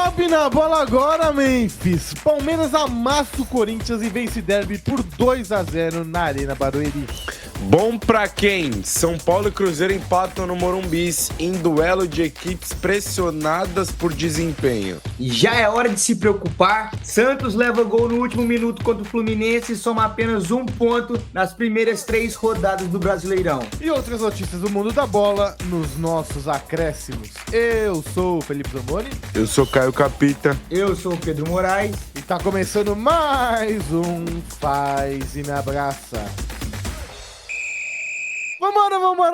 Sobe na bola agora, Memphis. Palmeiras amassa o Corinthians e vence derby por 2-0 na Arena Barueri. Bom pra quem? São Paulo e Cruzeiro empatam no Morumbi em duelo de equipes pressionadas por desempenho. E já é hora de se preocupar. Santos leva gol no último minuto contra o Fluminense e soma apenas 1 ponto nas primeiras 3 rodadas do Brasileirão. E outras notícias do mundo da bola nos nossos acréscimos. Eu sou o Felipe Zamboni. Eu sou Caio Capita. Eu sou o Pedro Moraes. E tá começando mais um Faz e Me Abraça.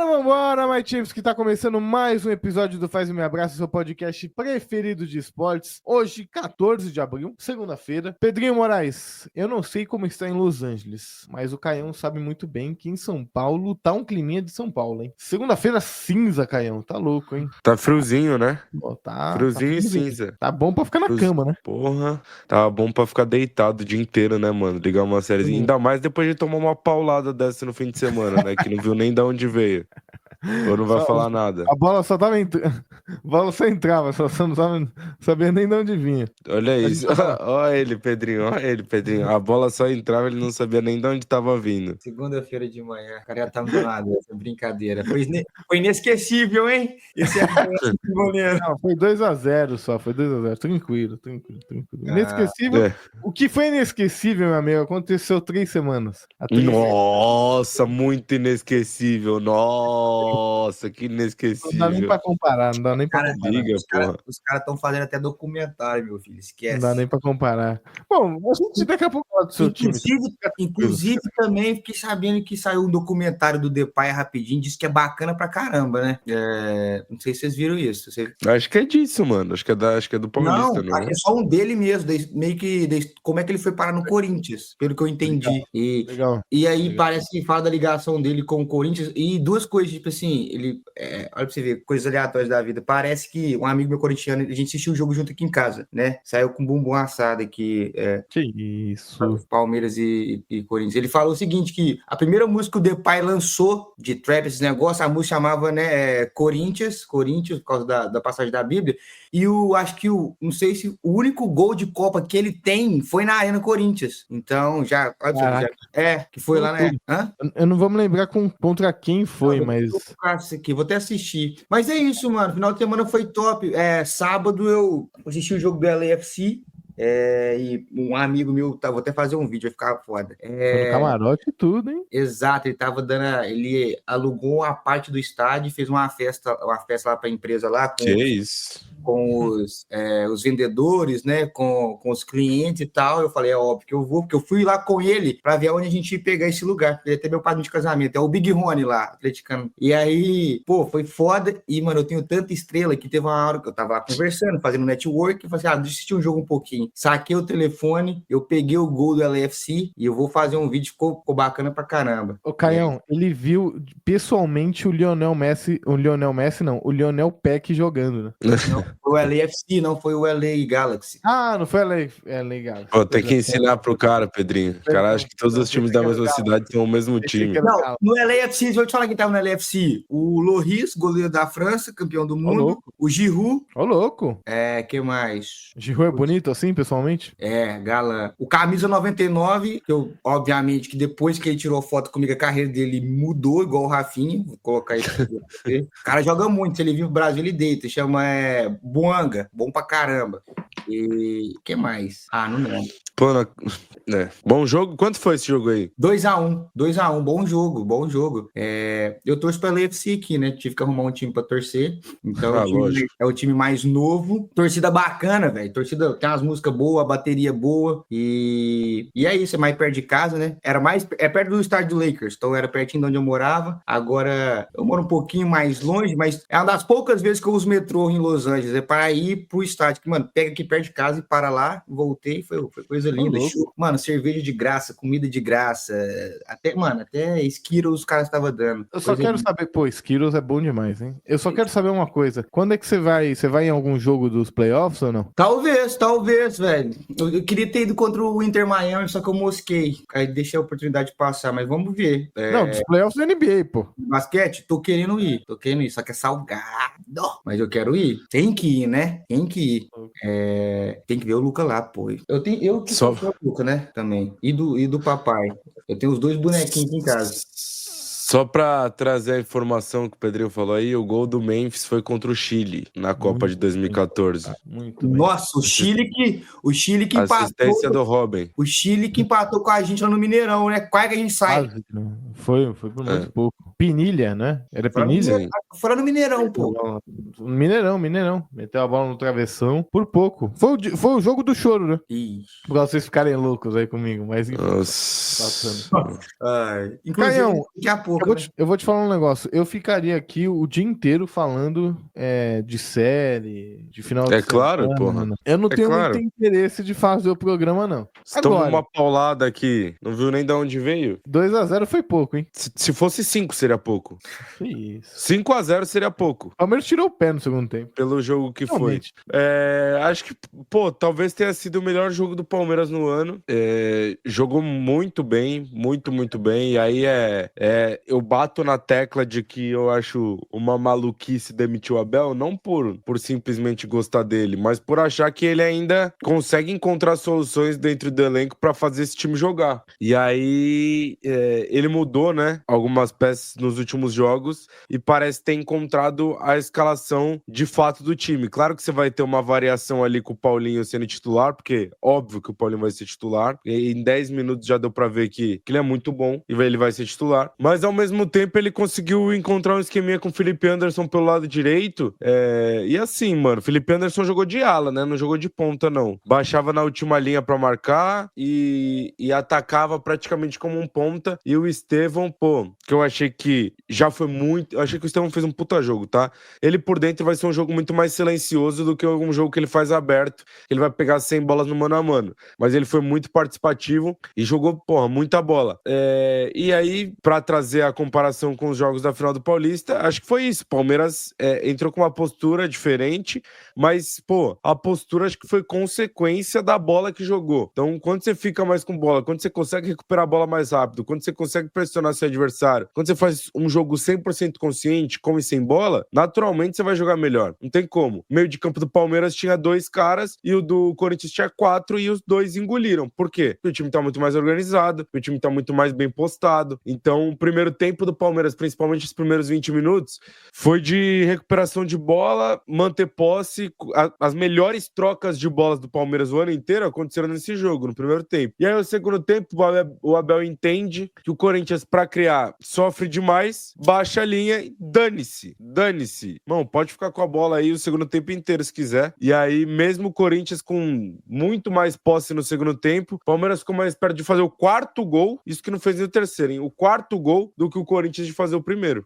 Vambora, my chips, que tá começando mais um episódio do Faz e Me Abraça, seu podcast preferido de esportes. Hoje, 14 de abril, segunda-feira. Pedrinho Moraes, eu não sei como está em Los Angeles, mas o Caião sabe muito bem que em São Paulo tá um climinha de São Paulo, hein? Segunda-feira cinza, Caião, tá louco, hein? Tá friozinho, né? Pô, tá friozinho e cinza. Tá bom pra ficar na cama, né? Porra, tá bom pra ficar deitado o dia inteiro, né, mano? Ligar uma sériezinha. Ainda mais depois de tomar uma paulada dessa no fim de semana, né? Que não viu nem de onde veio. Ou não vai falar nada. A bola só tava entrando. A bola só entrava, só não sabia nem de onde vinha. Olha isso. Olha ele, Pedrinho. A bola só entrava, ele não sabia nem de onde tava vindo. Segunda-feira de manhã, o cara já tá me dando essa brincadeira. Foi inesquecível, hein? Esse é Não, foi 2-0 só, foi 2-0. Tranquilo. Inesquecível. O que foi inesquecível, meu amigo, aconteceu 3 semanas. Nossa, muito inesquecível. Nossa, que inesquecível. Não dá nem pra comparar, Os caras estão fazendo até documentário, meu filho, esquece. Não dá nem pra comparar. Bom, a gente daqui a pouco fala do seu time. Inclusive, também fiquei sabendo que saiu um documentário do Depay rapidinho, disse que é bacana pra caramba, né? Não sei se vocês viram isso. Acho que é disso, mano. Acho que é do Paulista, não é só um dele mesmo, meio que como é que ele foi parar no Corinthians, pelo que eu entendi. Legal. E aí parece que fala da ligação dele com o Corinthians e duas coisas, tipo assim, ele, olha pra você ver, coisas aleatórias da vida. Parece que um amigo meu corintiano, a gente assistiu o jogo junto aqui em casa, né? Saiu com bumbum assado aqui. Que isso. Palmeiras e Corinthians. Ele falou o seguinte, que a primeira música que o Depay lançou de trap, esse negócio, a música chamava, né, Corinthians, por causa da passagem da Bíblia, e acho que não sei se o único gol de Copa que ele tem foi na Arena Corinthians. Então, que foi lá, né? Eu não vou me lembrar contra quem foi, mas... Vou até assistir. Mas é isso, mano. Final de semana foi top. Sábado eu assisti o jogo do LAFC. E um amigo meu, vou até fazer um vídeo, vai ficar foda. Foi no camarote e tudo, hein? Exato, ele alugou uma parte do estádio e fez uma festa lá pra empresa lá. Com os vendedores, né, com os clientes e tal. Eu falei, óbvio que eu vou, porque eu fui lá com ele pra ver onde a gente ia pegar esse lugar. Ele ia ter meu padrinho de casamento, é o Big Rony lá, atleticano. E aí, foi foda. E, mano, eu tenho tanta estrela que teve uma hora que eu tava lá conversando, fazendo network, eu falei assim, deixa eu assistir um jogo um pouquinho. Saquei o telefone, eu peguei o gol do LAFC e eu vou fazer um vídeo, ficou bacana pra caramba. Ô, Caião, ele viu pessoalmente o Lionel Peck jogando, né? Não foi o LAFC, não foi o LA Galaxy. Não foi o LA Galaxy. Tem que ensinar pro cara, Pedrinho. O cara acha que todos os times da mesma cidade são o mesmo time. Não, no LAFC, vou te falar quem tava no LAFC. O Loris, goleiro da França, campeão do mundo. O Giroud. Ô, louco. Que mais? Giroud é bonito assim, pessoalmente? Galã. O camisa 99, que eu, obviamente, que depois que ele tirou foto comigo, a carreira dele mudou, igual o Rafinha. Vou colocar isso aqui. O cara joga muito, se ele vir pro Brasil, ele deita. Chama Buanga, bom pra caramba. E o que mais? Não lembro. Bom jogo? Quanto foi esse jogo aí? 2-1, bom jogo. Eu torço pra LAFC aqui, né? Tive que arrumar um time pra torcer. Então é o time mais novo. Torcida bacana, velho. Torcida tem umas músicas boas, a bateria boa. E é isso, é mais perto de casa, né? É perto do estádio do Lakers, então era pertinho de onde eu morava. Agora eu moro um pouquinho mais longe, mas é uma das poucas vezes que eu uso metrô em Los Angeles. É para ir pro estádio, que, mano, pega aqui perto de casa e para lá, voltei, foi coisa linda. Mano, cerveja de graça, comida de graça, até Skittles os caras estavam dando. Eu só quero saber, Skittles é bom demais, hein? Eu só quero saber uma coisa, quando é que você vai em algum jogo dos playoffs ou não? Talvez, velho. Eu queria ter ido contra o Inter Miami, só que eu mosquei, aí deixei a oportunidade de passar, mas vamos ver. Não, dos playoffs da NBA, pô. Basquete, tô querendo ir, só que é salgado, mas eu quero ir. Tem que ir, né? Tem que ver o Luca lá, pô. Eu que sou o Luca, né? Também. E do papai. Eu tenho os 2 bonequinhos aqui em casa. Só pra trazer a informação que o Pedrinho falou aí, o gol do Memphis foi contra o Chile na Copa de 2014. Muito bem. Nossa, o Chile que empatou. Assistência do Robin. O Chile que empatou com a gente lá no Mineirão, né? Quase que a gente sai. Foi por muito pouco. Pinilha, né? Era Pinilha? Fora no Mineirão, pô. Mineirão. Meteu a bola no travessão por pouco. Foi o jogo do choro, né? Pra vocês ficarem loucos aí comigo, mas enfim. Passando. Caião, daqui a pouco. Eu vou te falar um negócio. Eu ficaria aqui o dia inteiro falando de série, de final de semana. É claro, porra. Eu não tenho muito interesse de fazer o programa, não. Agora, uma paulada aqui. Não viu nem de onde veio? 2-0 foi pouco, hein? Se fosse 5, seria pouco. Isso. 5-0 seria pouco. O Palmeiras tirou o pé no segundo tempo. Pelo jogo que Realmente. foi. Acho que, talvez tenha sido o melhor jogo do Palmeiras no ano. Jogou muito bem, muito bem. E aí eu bato na tecla de que eu acho uma maluquice demitir o Abel, não por simplesmente gostar dele, mas por achar que ele ainda consegue encontrar soluções dentro do elenco pra fazer esse time jogar. E aí ele mudou, né, algumas peças nos últimos jogos e parece ter encontrado a escalação de fato do time. Claro que você vai ter uma variação ali com o Paulinho sendo titular, porque óbvio que o Paulinho vai ser titular, e em 10 minutos já deu pra ver que ele é muito bom e ele vai ser titular, mas ao mesmo tempo ele conseguiu encontrar um esqueminha com o Felipe Anderson pelo lado direito, e assim, mano, o Felipe Anderson jogou de ala, né, não jogou de ponta, não. Baixava na última linha pra marcar e atacava praticamente como um ponta, e o Estevão, que eu achei que já foi muito... Eu achei que o Estevão fez um puta jogo, tá? Ele por dentro vai ser um jogo muito mais silencioso do que um jogo que ele faz aberto, ele vai pegar 100 bolas no mano a mano, mas ele foi muito participativo e jogou, muita bola. E aí, pra trazer a comparação com os jogos da final do Paulista, acho que foi isso. Palmeiras entrou com uma postura diferente, mas, a postura acho que foi consequência da bola que jogou. Então, quando você fica mais com bola, quando você consegue recuperar a bola mais rápido, quando você consegue pressionar seu adversário, quando você faz um jogo 100% consciente, com e sem bola, naturalmente você vai jogar melhor. Não tem como. O meio de campo do Palmeiras tinha 2 caras e o do Corinthians tinha 4 e os 2 engoliram. Por quê? Porque o time tá muito mais organizado, o time tá muito mais bem postado. Então, o primeiro tempo do Palmeiras, principalmente os primeiros 20 minutos, foi de recuperação de bola, manter posse. As melhores trocas de bolas do Palmeiras o ano inteiro aconteceram nesse jogo, no primeiro tempo. E aí, no segundo tempo, o Abel entende que o Corinthians, pra criar, sofre demais, baixa a linha e dane-se. Mano, pode ficar com a bola aí o segundo tempo inteiro, se quiser. E aí, mesmo o Corinthians com muito mais posse no segundo tempo, o Palmeiras ficou mais perto de fazer o 4º gol, isso que não fez nem o terceiro, hein? O 4º gol do que o Corinthians de fazer o primeiro.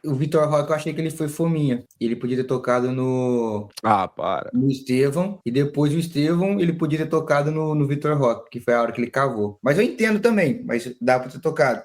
O Vitor Roque, eu achei que ele foi fominha. Ele podia ter tocado no Estevão, e depois o Estevão, ele podia ter tocado no Vitor Roque, que foi a hora que ele cavou. Mas eu entendo também, mas dá pra ter tocado.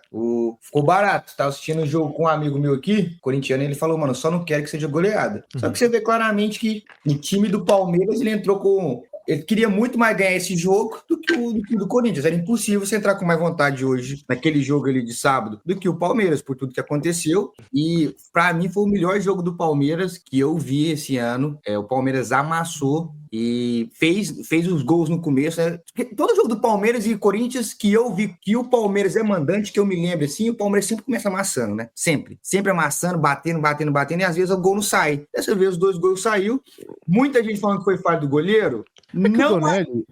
Ficou barato. Tava assistindo o jogo com um amigo meu aqui, corintiano, e ele falou, mano, só não quero que seja goleada. Só que você vê claramente que o time do Palmeiras, ele entrou com... Ele queria muito mais ganhar esse jogo do que o do Corinthians. Era impossível você entrar com mais vontade hoje, naquele jogo ali de sábado, do que o Palmeiras, por tudo que aconteceu. E, pra mim, foi o melhor jogo do Palmeiras que eu vi esse ano. O Palmeiras amassou e fez os gols no começo, né? Todo jogo do Palmeiras e Corinthians que eu vi que o Palmeiras é mandante, que eu me lembro assim, o Palmeiras sempre começa amassando, né? Sempre amassando, batendo, e às vezes o gol não sai. Dessa vez os 2 gols saiu. Muita gente falando que foi falha do goleiro. Não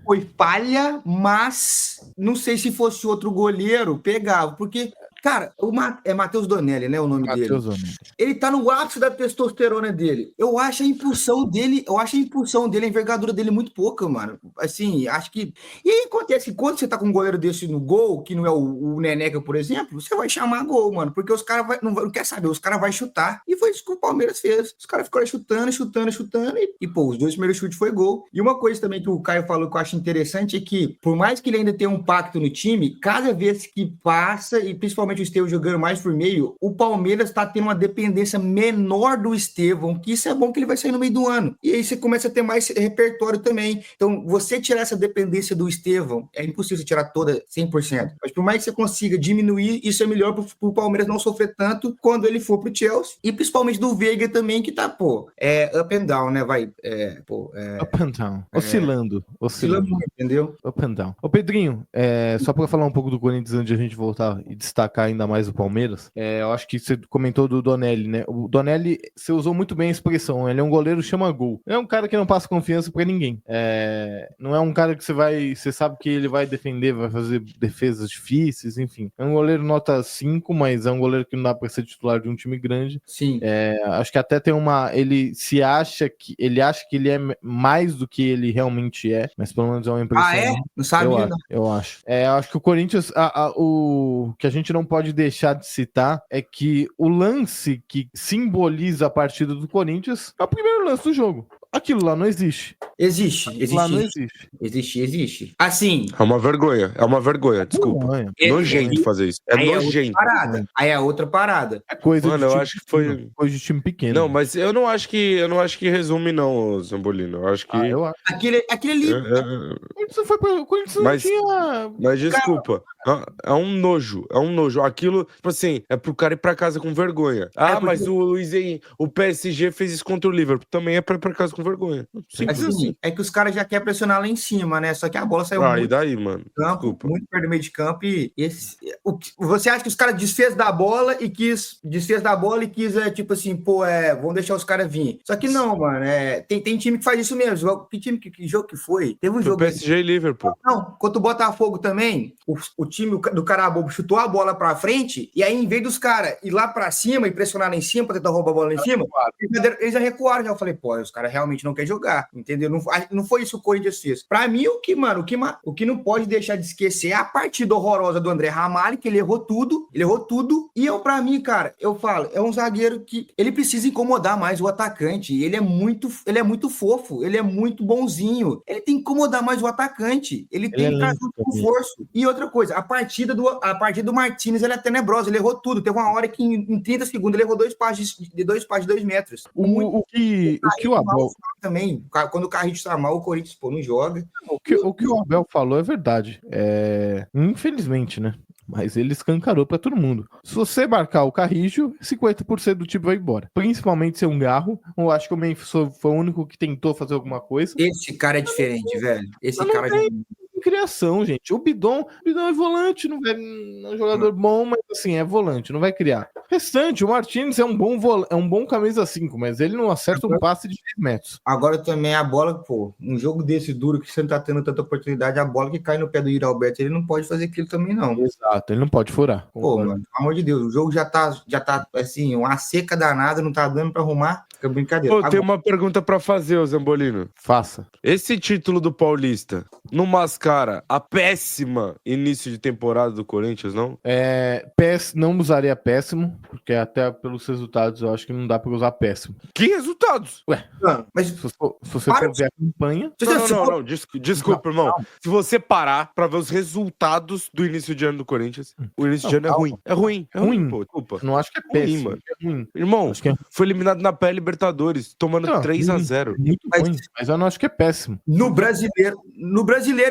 foi falha, mas não sei se fosse outro goleiro, pegava, porque... Cara, é Matheus Donelli, né, o nome dele. Donelli. Ele tá no ápice da testosterona dele. Eu acho a impulsão dele, a envergadura dele muito pouca, mano. Assim, acho que... E aí acontece que quando você tá com um goleiro desse no gol, que não é o Neneca, por exemplo, você vai chamar gol, mano, porque os caras não quer saber, os caras vão chutar. E foi isso que o Palmeiras fez. Os caras ficaram chutando, e os 2 primeiros chutes foi gol. E uma coisa também que o Caio falou que eu acho interessante é que, por mais que ele ainda tenha um pacto no time, cada vez que passa, e principalmente principalmente o Estevão jogando mais por meio, o Palmeiras tá tendo uma dependência menor do Estevão, que isso é bom que ele vai sair no meio do ano. E aí você começa a ter mais repertório também. Então, você tirar essa dependência do Estevão, é impossível você tirar toda 100%. Mas por mais que você consiga diminuir, isso é melhor pro Palmeiras não sofrer tanto quando ele for pro Chelsea. E principalmente do Veiga também, que tá, up and down, né? Up and down. Oscilando. Muito, entendeu? Up and down. Ô, Pedrinho, só pra falar um pouco do Corinthians antes de a gente voltar e destacar ainda mais o Palmeiras, eu acho que você comentou do Donelli, né? O Donelli, você usou muito bem a expressão, ele é um goleiro chama gol. É um cara que não passa confiança pra ninguém. Não é um cara que você sabe que ele vai defender, vai fazer defesas difíceis, enfim. É um goleiro nota 5, mas é um goleiro que não dá pra ser titular de um time grande. Sim. Acho que até tem ele acha que ele é mais do que ele realmente é, mas pelo menos é uma impressão. Ah, é? Não sabia, não. Eu acho. Acho que o Corinthians, o que a gente não pode deixar de citar é que o lance que simboliza a partida do Corinthians é o primeiro lance do jogo. Aquilo lá não existe. Existe. Lá não existe. Existe. Assim. É uma vergonha, desculpa. Nojento fazer isso. É nojento. Aí é outra parada. É coisa Mano, eu acho que foi coisa de time pequeno. Não, mas eu não acho que resume não, Zambolino. Eu acho que Aquele ali. O Corinthians não tinha. Mas desculpa. É um nojo. Aquilo, tipo assim, é pro cara ir pra casa com vergonha. Mas o Luiz o PSG fez isso contra o Liverpool. Também é pra ir pra casa com vergonha. Simples assim. É que os caras já querem pressionar lá em cima, né? Só que a bola saiu muito. E daí, mano? Desculpa. Muito perto do meio de campo. E você acha que os caras desfez da bola e quis, tipo assim, vamos deixar os caras vir. Só que não, mano. Tem time que faz isso mesmo. Que jogo que foi? Teve um jogo. PSG e Liverpool. Não, contra o Botafogo também, o time do Carabobo chutou a bola pra frente, e aí, em vez dos caras ir lá pra cima e pressionar lá em cima, pra tentar roubar a bola lá em cima, eles já recuaram. Já falei, os caras realmente não querem jogar, entendeu? Não foi isso que o Corinthians fez. Pra mim, o que não pode deixar de esquecer é a partida horrorosa do André Ramalho, que ele errou tudo, e pra mim, cara, eu falo, é um zagueiro que ele precisa incomodar mais o atacante, ele é muito fofo, ele é muito bonzinho, ele tem que incomodar mais o atacante, ele tem que trazer um reforço. E outra coisa, a partida do Martínez, ela é tenebrosa, ele errou tudo, teve uma hora que em 30 segundos ele errou 2 passes de 2 metros. O que o Abel também, quando o Carrilho tá mal, o Corinthians não joga. O que o Abel falou é verdade. Infelizmente, né? Mas ele escancarou pra todo mundo. Se você marcar o Carrillo, 50% do time vai embora. Principalmente se é um Garro. Eu acho que o Memphis foi o único que tentou fazer alguma coisa. Esse cara é diferente, velho. Esse cara é criação, gente. O Bidon é volante, não é um jogador bom, mas assim, é volante, não vai criar. Restante, o Martínez é um bom camisa 5, mas ele não acerta um passe de 10 metros. Agora também a bola, um jogo desse duro que você não tá tendo tanta oportunidade, a bola que cai no pé do Yuri Alberto, ele não pode fazer aquilo também, não. Exato, ele não pode furar. Mano, pelo amor de Deus, o jogo já tá assim, uma seca danada, não tá dando pra arrumar. Fica brincadeira. Tem uma pergunta pra fazer, ô Zambolino. Faça. Esse título do Paulista não mascara a péssima início de temporada do Corinthians, não? Não usaria péssimo, porque até pelos resultados eu acho que não dá pra usar péssimo. Que resultados? Mas se você for ver a campanha... Não, desculpa, irmão. Se você parar pra ver os resultados do início de ano do Corinthians, o início de ano é ruim. É ruim, pô. Desculpa. Não acho que é péssimo. Mano. É ruim. Irmão, foi eliminado na pré-Libertadores, tomando 3-0. Muito ruim, mas eu não acho que é péssimo. No brasileiro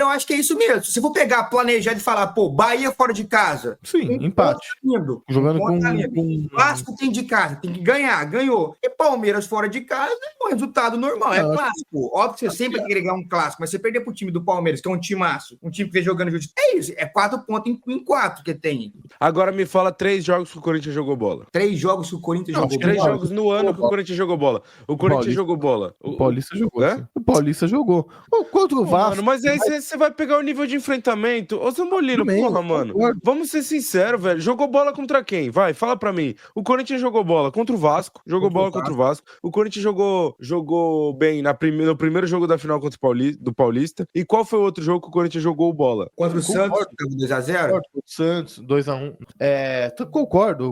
eu acho que é isso mesmo. Se você for pegar, planejar e falar, Bahia fora de casa. Sim, empate. Jogando com Vasco tem de casa, tem que ganhar, ganhou. E Palmeiras fora de casa é um resultado normal, é clássico. Óbvio que você sempre quer ganhar um clássico, mas você perder pro time do Palmeiras, que é um timaço, um time que vem jogando justo. É isso, é 4 pontos em 4 que tem. Agora me fala 3 jogos que o Corinthians jogou bola. 3 jogos que o Corinthians jogou bola. 3 jogos no ano que o Corinthians jogou bola. O Corinthians jogou bola. O Paulista jogou. O Paulista jogou. Contra o Vasco. Mano, mas aí você vai pegar o nível de enfrentamento. Ô, Zambolino, mano. Vamos ser sinceros, velho. Jogou bola contra quem? Vai, fala pra mim. O Corinthians jogou bola contra o Vasco. Contra o Vasco. O Corinthians jogou bem no primeiro jogo da final contra do Paulista. E qual foi o outro jogo que o Corinthians jogou bola? Contra o Santos, 2-0? Contra o Santos, 2-1.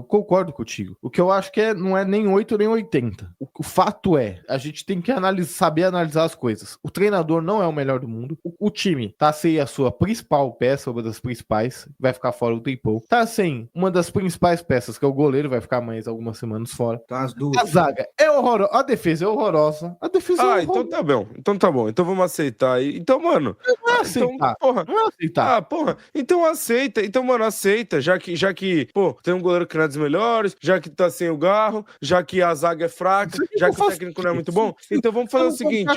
Concordo contigo. O que eu acho que não é nem 8 nem 80. O fato é, a gente tem que saber analisar as coisas. O treinador não é o melhor do mundo. O time tá sem a sua principal peça, uma das principais, vai ficar fora o tempão. Tá sem uma das principais peças, que é o goleiro, vai ficar mais algumas semanas fora. Tá as duas. A zaga é horrorosa, a defesa é horrorosa. A defesa é horrorosa. Então tá bom. Então vamos aceitar aí. Então, mano. Não é aceitar. Então, porra. Não é aceitar. Porra. Então aceita. Então, mano, aceita. Já que, pô, tem um goleiro que não é dos melhores, já que tá sem o Garro, já que a zaga é fraca, já que o técnico não é muito bom. Então vamos fazer o seguinte.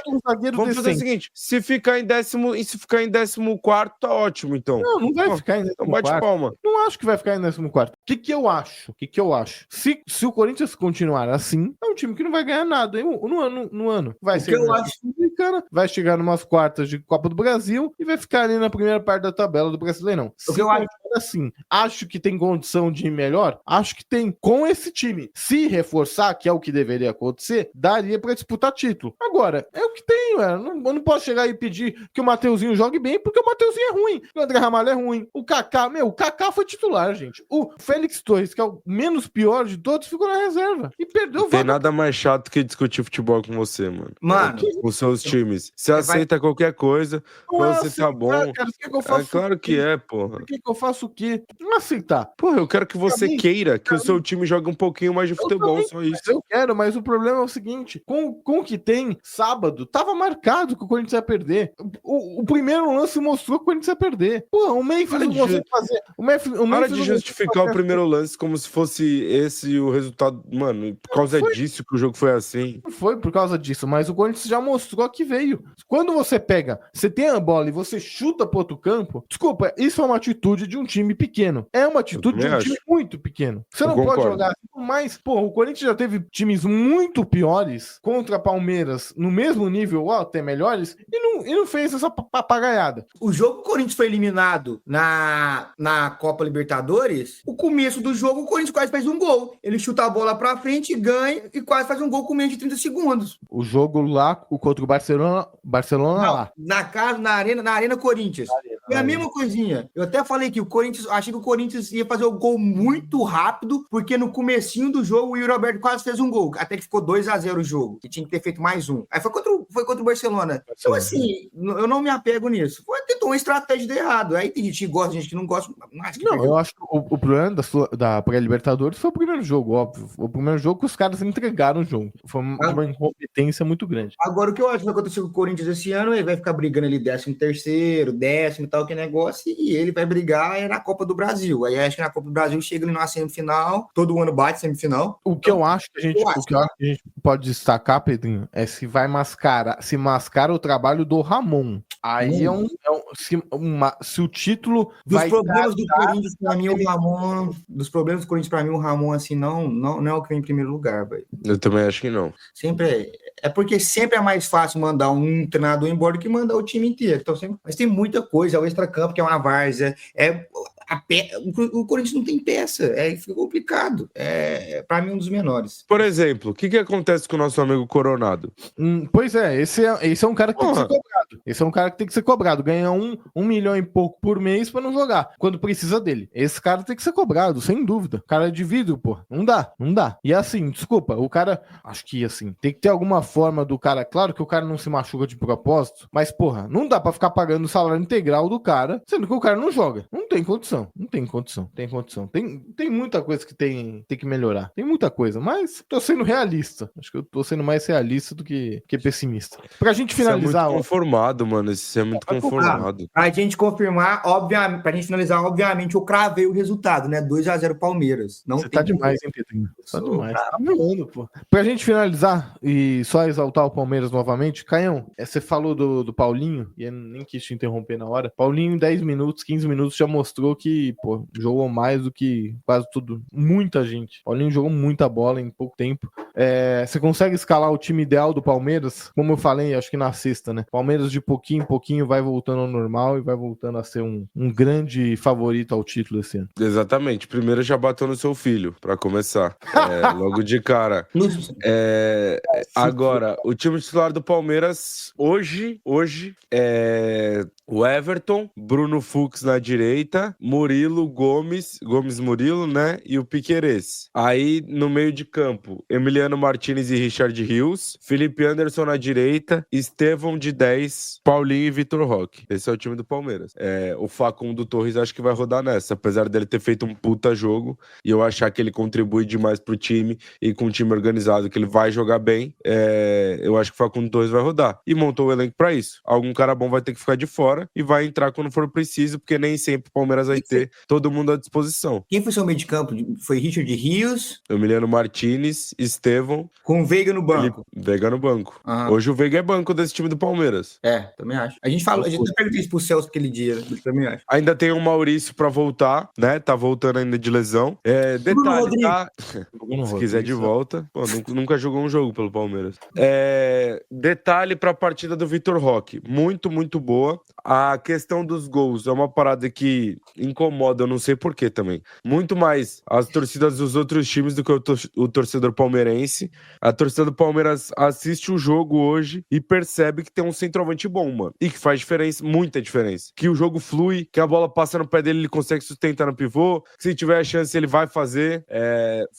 Vamos fazer o seguinte. Se ficar em 14º, tá ótimo, então. Não vai ficar em 14º. Então bate palma. Não acho que vai ficar em 14º. O que eu acho? Se o Corinthians continuar assim, é um time que não vai ganhar nada no ano. Vai ser Sul-Americana, vai chegar numas quartas de Copa do Brasil e vai ficar ali na primeira parte da tabela do Brasileirão. Se eu acho assim, acho que tem condição de ir melhor? Acho que tem com esse time. Se reforçar, que é o que deveria acontecer, daria pra disputar título. Agora, é o que tem, velho. Eu não posso chegar e pedir que o Mateuzinho jogue bem, porque o Mateuzinho é ruim. O André Ramalho é ruim. O Kaká foi titular, gente. O Félix Torres, que é o menos pior de todos, ficou na reserva. E perdeu o Tem nada mais chato que discutir futebol com você, mano. Com os seus times. Você aceita qualquer coisa, quando você tá bom. Cara, que eu faço claro que é, porra. Por que eu faço o quê? Não aceitar. Porra, eu quero que você queira que o seu time jogue um pouquinho mais de futebol, só isso. Eu quero, mas o problema é o seguinte: com o que tem sábado, tava marcado que o Corinthians ia perder. O primeiro lance mostrou que o Corinthians ia perder. Pô, o Memphis não consegue fazer. Para de justificar o primeiro lance como se fosse esse o resultado. Mano, por causa disso que o jogo foi assim. Não foi por causa disso, mas o Corinthians já mostrou que veio. Quando você tem a bola e você chuta pro outro campo, desculpa, isso é uma atitude de um time pequeno. É uma atitude de um time muito pequeno. Você não pode jogar mais. Pô, o Corinthians já teve times muito piores contra Palmeiras no mesmo nível, ou até melhores, e não fez essa papagaiada. O jogo que o Corinthians foi eliminado na Copa Libertadores, o começo do jogo, o Corinthians quase faz um gol. Ele chuta a bola pra frente, ganha e quase faz um gol com menos de 30 segundos. O jogo lá, contra o Barcelona não, lá. Na Arena Corinthians. É a mesma coisinha. Eu até falei que o Corinthians, achei que o Corinthians ia fazer o gol muito rápido, porque no comecinho do jogo o Yuri Alberto quase fez um gol, até que ficou 2-0 o jogo, que tinha que ter feito mais um. Aí foi contra o Barcelona. Então assim, eu não me apego nisso. Tentou uma estratégia de errado. Aí tem gente que gosta, gente que não gosta. Eu acho que o problema da pré-Libertadores foi o primeiro jogo, óbvio. O primeiro jogo que os caras entregaram o jogo. Foi uma incompetência muito grande. Agora, o que eu acho que vai acontecer com o Corinthians esse ano, ele vai ficar brigando ali 13º, 10º e tal, que negócio, e ele vai brigar na Copa do Brasil. Aí acho que na Copa do Brasil chega ele numa semifinal, todo ano bate semifinal. O que eu acho que a gente pode destacar, Pedrinho, é se mascara o trabalho do Ramon. Aí se o título dos problemas do Corinthians pra mim, o Ramon, dos problemas do Corinthians pra mim, o Ramon assim não é o que vem em primeiro lugar, velho. Eu também acho que não. Sempre é porque sempre é mais fácil mandar um treinador embora do que mandar o time inteiro. Então, mas tem muita coisa, é o extracampo, que é uma várzea, o Corinthians não tem peça, fica complicado. Para mim, um dos menores. Por exemplo, o que acontece com o nosso amigo Coronado? Pois é, esse é um cara que tem que ser cobrado. Esse é um cara que tem que ser cobrado. Ganha 1 milhão e pouco por mês pra não jogar, quando precisa dele. Esse cara tem que ser cobrado, sem dúvida. O cara é de vidro, pô. Não dá. E assim, desculpa, o cara, acho que assim, tem que ter alguma forma do cara, claro que o cara não se machuca de propósito, mas porra, não dá pra ficar pagando o salário integral do cara, sendo que o cara não joga. Não tem condição. Tem muita coisa que tem que melhorar. Tem muita coisa, mas tô sendo realista. Acho que eu tô sendo mais realista do que pessimista. Pra gente finalizar... Você é muito conformado, mano. Você é muito conformado. Pra gente confirmar, obviamente, pra gente finalizar, obviamente, eu cravei o resultado, né? 2-0 Palmeiras. Você tá demais, hein, Pedrinho? Tá demais. Tá voando, pô. Pra gente finalizar e só exaltar o Palmeiras novamente, Caião, você falou do Paulinho, e eu nem quis te interromper na hora. Paulinho, em 10 minutos, 15 minutos, já mostrou que, pô, jogou mais do que quase tudo. Muita gente. Paulinho jogou muita bola em pouco tempo. Você consegue escalar o time ideal do Palmeiras? Como eu falei, acho que na sexta, né? Palmeiras de pouquinho em pouquinho vai voltando ao normal e vai voltando a ser um grande favorito ao título esse ano. Exatamente. Primeiro já bateu no seu filho, pra começar. Logo de cara. Agora, o time titular do Palmeiras hoje é o Everton, Bruno Fux na direita, Gomes Murilo, né? E o Piquerez. Aí, no meio de campo, Emiliano Emiliano Martinez e Richard Rios, Felipe Anderson na direita, Estevão de 10, Paulinho e Vitor Roque. Esse é o time do Palmeiras. O Facundo Torres acho que vai rodar nessa, apesar dele ter feito um puta jogo e eu achar que ele contribui demais pro time e com um time organizado que ele vai jogar bem, eu acho que o Facundo Torres vai rodar. E montou o elenco pra isso. Algum cara bom vai ter que ficar de fora e vai entrar quando for preciso, porque nem sempre o Palmeiras vai ter todo mundo à disposição. Quem foi seu meio de campo? Foi Richard Rios? Emiliano Martinez, Estevão. Com o Veiga no banco. Veiga no banco. Uhum. Hoje o Veiga é banco desse time do Palmeiras. Também acho. A gente perguntou isso pro Celso aquele dia, né? Também acho. Ainda tem o Maurício pra voltar, né? Tá voltando ainda de lesão. Detalhe, tá? Se quiser de volta. Pô, nunca jogou um jogo pelo Palmeiras. Detalhe pra partida do Vitor Roque. Muito, muito boa. A questão dos gols é uma parada que incomoda, eu não sei porquê também. Muito mais as torcidas dos outros times do que o torcedor palmeirense. A torcida do Palmeiras assiste o jogo hoje e percebe que tem um centroavante bom, mano. E que faz diferença, muita diferença. Que o jogo flui, que a bola passa no pé dele, ele consegue sustentar no pivô. Se tiver a chance, ele vai fazer.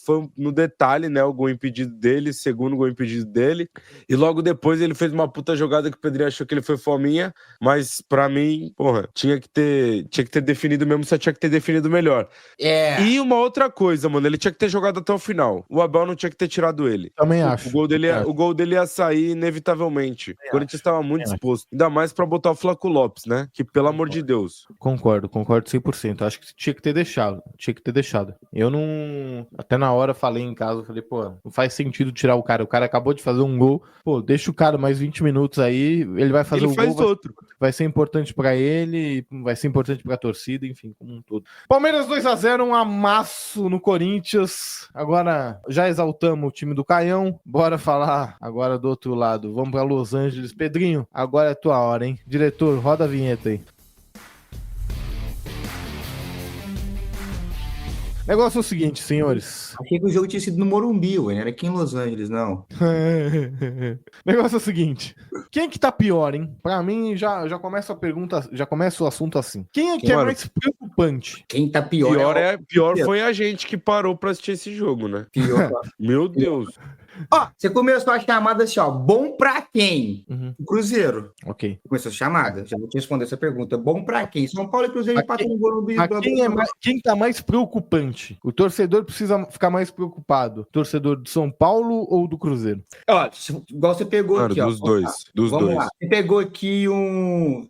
Foi no detalhe, né? O gol impedido dele, segundo gol impedido dele. E logo depois ele fez uma puta jogada que o Pedrinho achou que ele foi fominha, mas pra mim, porra, tinha que ter definido mesmo, só tinha que ter definido melhor. E uma outra coisa, mano, ele tinha que ter jogado até o final. O Abel não tinha que ter tirado ele. Também acho. O gol dele ia sair inevitavelmente. O Corinthians estava muito disposto. Ainda mais pra botar o Flaco Lopes, né? Que, pelo amor de Deus. Concordo 100%. Acho que tinha que ter deixado. Eu não... Até na hora falei em casa, falei, pô, não faz sentido tirar o cara. O cara acabou de fazer um gol. Pô, deixa o cara mais 20 minutos aí, ele vai fazer o gol. Ele faz outro. Vai ser importante pra ele, vai ser importante pra torcida, enfim, como um todo. Palmeiras 2-0, um amasso no Corinthians. Agora, já exaltamos o time do Caião. Bora falar agora do outro lado. Vamos pra Los Angeles. Pedrinho, agora é tua hora, hein? Diretor, roda a vinheta aí. Negócio é o seguinte, senhores. Achei que o jogo tinha sido no Morumbi, ué. Não era aqui em Los Angeles, não. Negócio é o seguinte. Quem que tá pior, hein? Pra mim, já começa a pergunta, já começa o assunto assim. Quem é que é mais preocupante? Quem tá pior Pior foi a gente que parou pra assistir esse jogo, né? Meu Deus. Você começou a chamada assim, bom pra quem? O Cruzeiro. Ok. Começou a chamada, já vou te responder essa pergunta. Bom pra quem? São Paulo e Cruzeiro empatam no Morumbi. Quem tá mais preocupante? O torcedor precisa ficar mais preocupado. Torcedor do São Paulo ou do Cruzeiro? Igual você pegou aqui, dos dois. Vamos lá. Você pegou aqui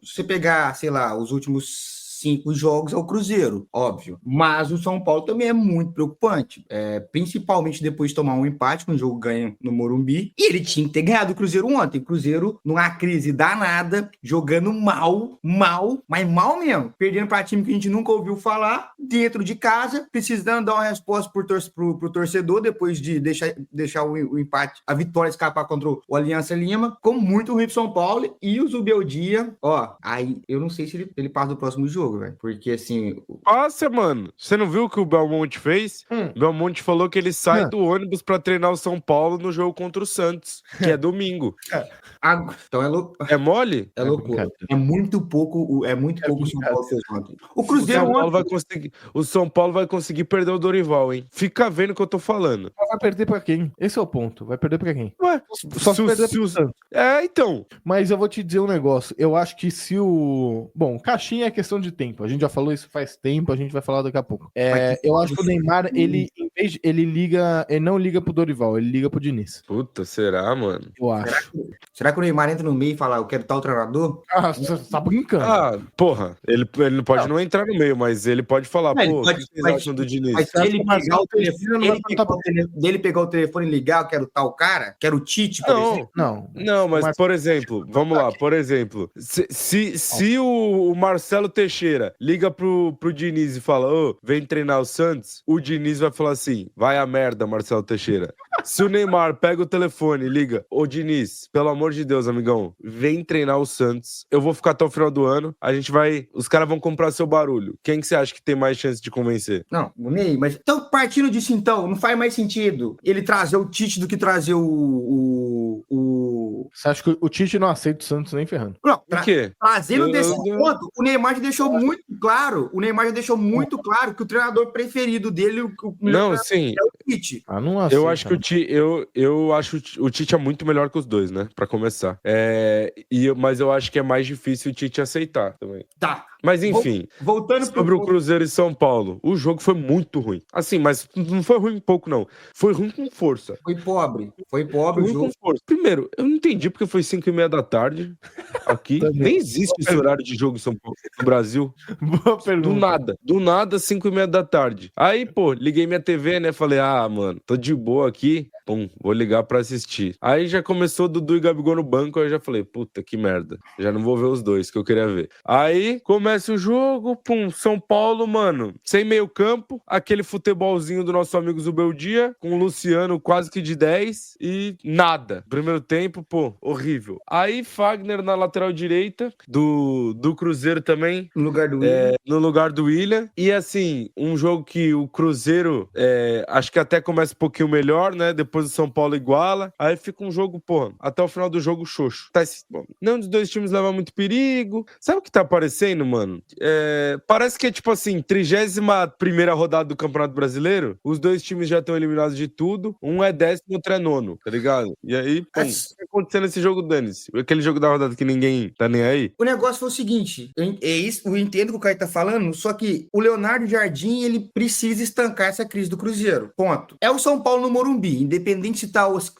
se você pegar, sei lá, os últimos 5 jogos é o Cruzeiro, óbvio. Mas o São Paulo também é muito preocupante. Principalmente depois de tomar um empate com o jogo ganho no Morumbi. E ele tinha que ter ganhado o Cruzeiro ontem. O Cruzeiro, numa crise danada, jogando mal, mas mal mesmo. Perdendo para time que a gente nunca ouviu falar, dentro de casa, precisando dar uma resposta pro torcedor, depois de deixar o empate, a vitória escapar contra o Aliança Lima. Ficou muito ruim pro São Paulo. E o Zubeldia, aí eu não sei se ele passa do próximo jogo. Porque assim... Passa, mano. Você não viu o que o Belmonte fez? O Belmonte falou que ele sai do ônibus pra treinar o São Paulo no jogo contra o Santos, que é domingo. Então é louco. É mole? É loucura. É muito pouco o São Paulo fez ontem. O Cruzeiro o São Paulo vai conseguir perder o Dorival, hein? Fica vendo o que eu tô falando. Vai perder pra quem? Esse é o ponto. Vai perder pra quem? Ué, só se perder pro Santos. Então. Mas eu vou te dizer um negócio. Eu acho que se o... Bom, caixinha é questão de tempo. A gente já falou isso faz tempo, a gente vai falar daqui a pouco. Eu acho que o Neymar, ele não liga pro Dorival, ele liga pro Diniz. Puta, será, mano? Eu acho. Será que o Neymar entra no meio e fala, eu quero tal treinador? Você tá brincando. Porra, ele não pode não entrar no meio, mas ele pode falar, o que vocês acham do Diniz? Mas se ele pegar o telefone, pegar o telefone e ligar, eu quero tal cara, quero o Tite, por exemplo. Não, mas por exemplo, vamos lá, por exemplo, se o Marcelo Teixeira liga pro Diniz e fala, vem treinar o Santos, o Diniz vai falar assim, vai a merda, Marcelo Teixeira. Se o Neymar pega o telefone e liga, Diniz, pelo amor de Deus, amigão, vem treinar o Santos, eu vou ficar até o final do ano, os caras vão comprar seu barulho. Quem que você acha que tem mais chance de convencer? Não, o Ney, mas então partindo disso então, não faz mais sentido ele trazer o Tite do que trazer o... Você acha que o Tite não aceita o Santos nem ferrando? Não, por quê? Trazendo desse ponto, o Neymar já deixou muito claro que o treinador preferido dele... Tite. Não aceito, eu acho que eu acho o Tite é muito melhor que os dois, né? Pra começar. Mas eu acho que é mais difícil o Tite aceitar também. Tá. Mas enfim, voltando sobre o Cruzeiro e São Paulo, o jogo foi muito ruim. Assim, mas não foi ruim pouco, não. Foi ruim com força. Foi pobre Foi o jogo. Com força. Primeiro, eu não entendi porque foi 5h30 da tarde aqui. Nem existe esse horário de jogo em São Paulo, no Brasil. Boa pergunta. Do nada, 5h30 da tarde. Aí, pô, liguei minha TV, né? Falei, mano, tô de boa aqui. Pum, vou ligar pra assistir. Aí já começou Dudu e Gabigol no banco, aí eu já falei, puta, que merda. Já não vou ver os dois que eu queria ver. Aí, começa o jogo, pum, São Paulo, mano, sem meio campo, aquele futebolzinho do nosso amigo Zubeldia, com o Luciano quase que de 10 e nada. Primeiro tempo, pô, horrível. Aí, Fagner na lateral direita, do Cruzeiro também. No lugar do Willian. No lugar do Willian. E assim, um jogo que o Cruzeiro, acho que até começa um pouquinho melhor, né? Depois o São Paulo iguala. Aí fica um jogo, porra, até o final do jogo, xoxo. Nenhum dos dois times leva muito perigo. Sabe o que tá aparecendo, mano? Parece que é tipo assim, 31ª rodada do Campeonato Brasileiro, os dois times já estão eliminados de tudo. Um é 10º, outro é 9º, tá ligado? E aí, pô, o que tá acontecendo nesse jogo, dane-se? Aquele jogo da rodada que ninguém tá nem aí. O negócio foi o seguinte, eu entendo o que o Caio tá falando, só que o Leonardo Jardim, ele precisa estancar essa crise do Cruzeiro, ponto. É o São Paulo no Morumbi, independente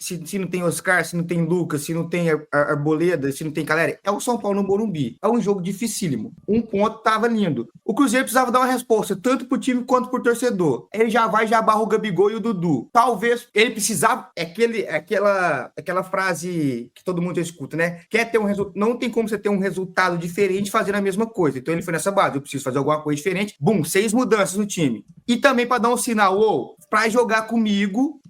se não tem Oscar, se não tem Lucas, se não tem Arboleda, se não tem Caleri, é o São Paulo no Morumbi. É um jogo dificílimo. Um ponto tava lindo. O Cruzeiro precisava dar uma resposta, tanto pro time quanto pro torcedor. Ele já barra o Gabigol e o Dudu. Talvez ele precisava, aquela frase que todo mundo escuta, né? Quer ter não tem como você ter um resultado diferente fazendo a mesma coisa. Então ele foi nessa base, eu preciso fazer alguma coisa diferente. 6 mudanças no time. E também para dar um sinal, para jogar comigo,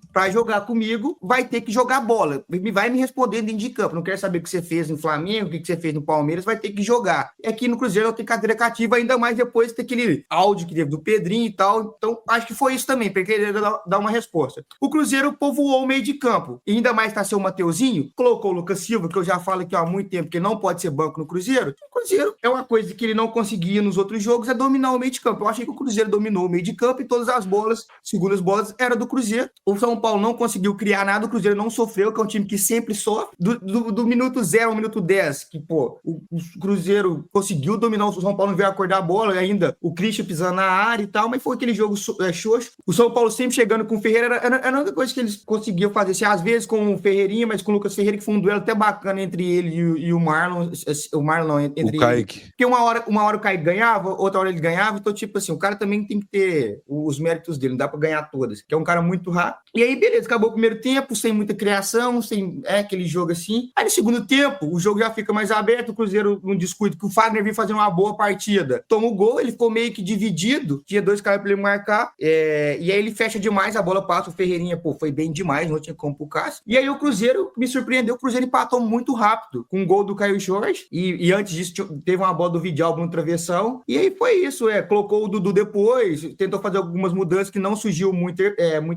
vai ter que jogar bola. Vai me responder dentro de campo. Não quero saber o que você fez no Flamengo, o que você fez no Palmeiras, vai ter que jogar. E aqui no Cruzeiro eu tenho cadeira cativa, ainda mais depois de ter aquele áudio que teve do Pedrinho e tal. Então, acho que foi isso também, para ele dar uma resposta. O Cruzeiro povoou o meio de campo. E ainda mais tá seu Mateuzinho, colocou o Lucas Silva, que eu já falo aqui há muito tempo que não pode ser banco no Cruzeiro. O Cruzeiro é uma coisa que ele não conseguia nos outros jogos, é dominar o meio de campo. Eu achei que o Cruzeiro dominou o meio de campo e todas as bolas, segundas bolas, era do Cruzeiro. O São Paulo não conseguiu criar nada, o Cruzeiro não sofreu, que é um time que sempre sofre. Do minuto 0 ao minuto 10, que, pô, o Cruzeiro conseguiu dominar, o São Paulo não veio acordar a bola, ainda o Christian pisando na área e tal, mas foi aquele jogo xoxo. O São Paulo sempre chegando com o Ferreira, era a única coisa que eles conseguiam fazer, assim, às vezes com o Ferreirinha, mas com o Lucas Ferreira, que foi um duelo até bacana entre ele e o Marlon, entre o Kaique. Ele. Porque uma hora o Kaique ganhava, outra hora ele ganhava, então, tipo assim, o cara também tem que ter os méritos dele, não dá pra ganhar todas, que é um cara muito rápido. E aí, beleza, acabou o primeiro tempo, sem muita criação, sem aquele jogo assim. Aí no segundo tempo, o jogo já fica mais aberto, o Cruzeiro não descuida, que o Fagner veio fazer uma boa partida. Toma o gol, ele ficou meio que dividido, tinha 2 caras pra ele marcar, e aí ele fecha demais, a bola passa, o Ferreirinha, pô, foi bem demais, não tinha como pro Cássio. E aí o Cruzeiro, me surpreendeu, o Cruzeiro empatou muito rápido, com um gol do Caio Jorge, e antes disso teve uma bola do Vidal no travessão, e aí foi isso, colocou o Dudu depois, tentou fazer algumas mudanças que não surgiu muito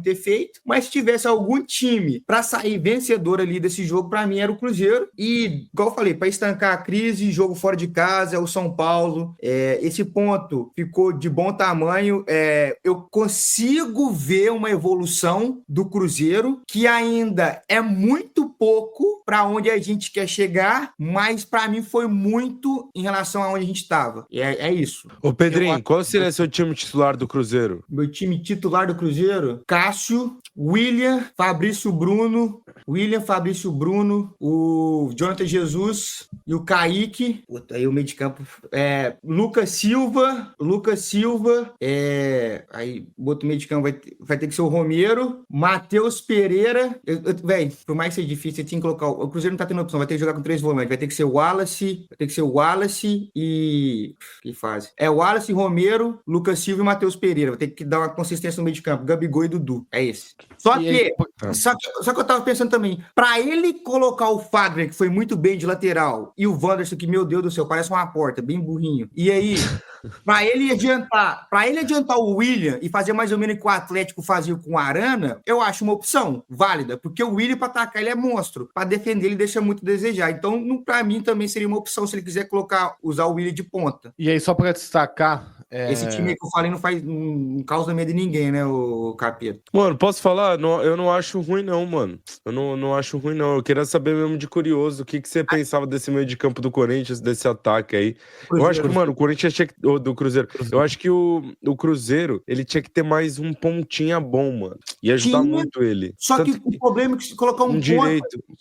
efeito, mas se tivesse algum time para sair vencedor ali desse jogo, para mim era o Cruzeiro, e igual eu falei, para estancar a crise, jogo fora de casa, é o São Paulo, esse ponto ficou de bom tamanho, eu consigo ver uma evolução do Cruzeiro, que ainda é muito pouco para onde a gente quer chegar, mas para mim foi muito em relação a onde a gente estava, é isso. Ô Pedrinho, qual seria seu time titular do Cruzeiro? Meu time titular do Cruzeiro? Cássio, Willian, Fabrício Bruno, o Jonathan Jesus e o Kaique. Puta, aí o meio de campo Lucas Silva, aí outro meio de campo vai ter que ser o Romero, Matheus Pereira. Velho, por mais que seja difícil, você tinha que colocar. O Cruzeiro não tá tendo opção, vai ter que jogar com 3 volantes, vai ter que ser o Wallace e. Que fase? Wallace, Romero, Lucas Silva e Matheus Pereira. Vai ter que dar uma consistência no meio de campo, Gabigol e Dudu. É esse. Só que eu tava pensando também, pra ele colocar o Fagner, que foi muito bem de lateral, e o Wanderson, que, meu Deus do céu, parece uma porta, bem burrinho. E aí, pra ele adiantar o Willian e fazer mais ou menos o que o Atlético fazia com o Arana, eu acho uma opção válida, porque o Willian, pra atacar, ele é monstro. Pra defender, ele deixa muito a desejar. Então, pra mim, também seria uma opção se ele quiser usar o Willian de ponta. E aí, só pra destacar, Esse time aí que eu falei não causa medo de ninguém, né, o Capeta? Mano, posso falar? Eu não acho ruim, não, mano. Eu não acho ruim, não. Eu queria saber mesmo de curioso o que você pensava desse meio de campo do Corinthians, desse ataque aí. Eu acho que, mano, o Corinthians tinha que. Do Cruzeiro. Eu acho que o Cruzeiro, ele tinha que ter mais um pontinha bom, mano. Ia ajudar muito ele. Só que o problema é que se colocar um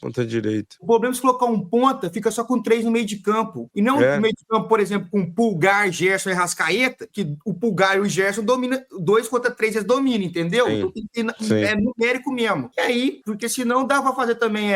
ponta direito. O problema é que se colocar um ponta, fica só com 3 no meio de campo. E não no meio de campo, por exemplo, com Pulgar, Gerson e Rascaeta, que o Pulgar e o Gerson dominam, 2 contra 3 eles dominam, entendeu? Então tem que ter, é numérico mesmo. E aí, porque senão dá pra fazer também,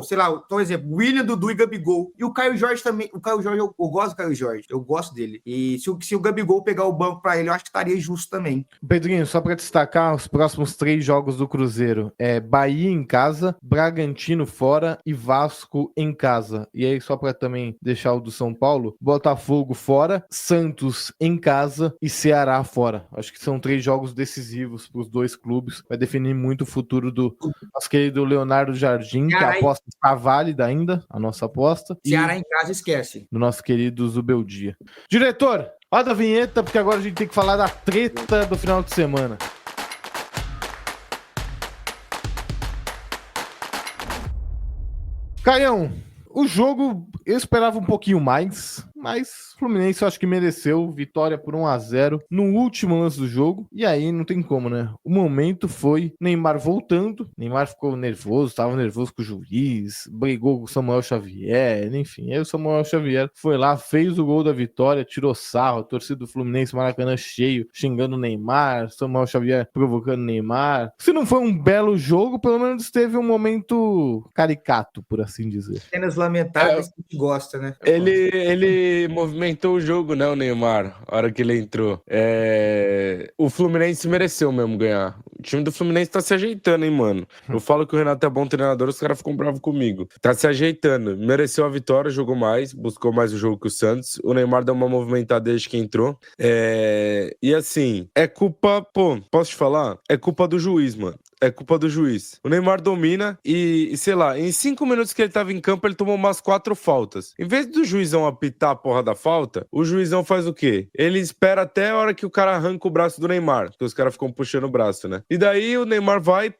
sei lá, por exemplo, William, Dudu e Gabigol. E o Caio Jorge também. O Caio Jorge, eu gosto do Caio Jorge. Eu gosto dele. E se o Gabigol pegar o banco pra ele, eu acho que estaria justo também. Pedrinho, só pra destacar, os próximos 3 jogos do Cruzeiro é Bahia em casa, Bragantino fora e Vasco em casa. E aí, só pra também deixar o do São Paulo, Botafogo fora, Santos em casa e Ceará fora. Acho que são 3 jogos decisivos pros 2 clubes. Vai definir muito o futuro do nosso querido Leonardo Jardim, que a aposta está válida ainda, a nossa aposta. Ceará em casa, esquece. Do nosso querido Zubeldia. Diretor, roda a vinheta, porque agora a gente tem que falar da treta do final de semana. Caião, o jogo eu esperava um pouquinho mais, mas o Fluminense eu acho que mereceu vitória por 1-0 no último lance do jogo, e aí não tem como, né? O momento foi Neymar voltando, Neymar ficou nervoso, estava nervoso com o juiz, brigou com o Samuel Xavier, enfim, aí o Samuel Xavier foi lá, fez o gol da vitória, tirou sarro, a torcida do Fluminense, Maracanã cheio, xingando o Neymar, Samuel Xavier provocando o Neymar. Se não foi um belo jogo, pelo menos teve um momento caricato, por assim dizer. Cenas lamentáveis que a gente gosta, né? Ele movimentou o jogo, né, o Neymar, a hora que ele entrou. O Fluminense mereceu mesmo ganhar. O time do Fluminense tá se ajeitando, hein, mano. Eu falo que o Renato é bom treinador, os caras ficam bravos comigo. Tá se ajeitando. Mereceu a vitória, jogou mais, buscou mais o jogo que o Santos. O Neymar deu uma movimentada desde que entrou. E assim, é culpa... Pô, posso te falar? É culpa do juiz, mano. É culpa do juiz. O Neymar domina e, sei lá, em 5 minutos que ele tava em campo, ele tomou umas 4 faltas. Em vez do juizão apitar a porra da falta, o juizão faz o quê? Ele espera até a hora que o cara arranca o braço do Neymar, porque os caras ficam puxando o braço, né? E daí o Neymar vai,